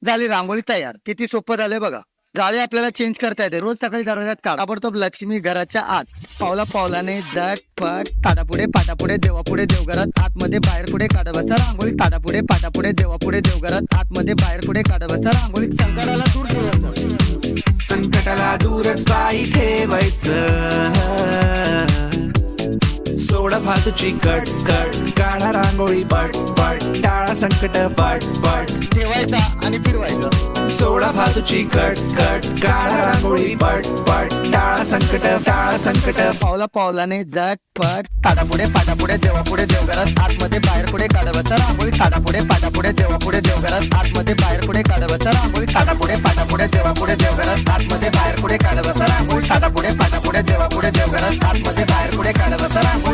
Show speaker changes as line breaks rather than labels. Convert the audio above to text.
झाली रांगोळी तयार. किती सोपं झालंय बघा. जाळी आपल्याला चेंज करता येते. रोज सकाळी दरवाजात काढ. ताबडतोब लक्ष्मी घराच्या आत. पावला पावलाने झटपट ताडापुढे पाटापुढे देवापुढे देवघरात आतमध्ये बाहेर पुढे काढत बसा रांगोळी. ताडापुढे पाटापुढे देवापुढे देवघरात आतमध्ये बाहेर पुढे काढत बसा रांगोळी. संकटाला दूर ठेवायचं.
संकटाला दूरच पायी ठेवायचं. सोडा फालतूची कटकट, काढा रांगोळी पट पट, टाळा संकट फट फट.
ठेवायचा आणि फिरवायचं.
सोडा फालतूची कटकट, काढा रांगोळी पट पट, टाळा संकट.
पावला पावलाने झटपट ताडापुढे पाटापुढे देवापुढे देवघरात आतमध्ये बाहेर पुढे काढत बसा रांगोळी. ताडापुढे पाटापुढे देवापुढे देवघरात आतमध्ये बाहेर पुढे काढत बसा रांगोळी. ताडापुढे पाटापुढे देवापुढे देवघरात आतमध्ये बाहेर पुढे काढत बसा रांगोळी. ताडापुढे पाटापुढे देवापुढे देवघरात आतमध्ये बाहेर पुढे काढत बसा रांगोळी.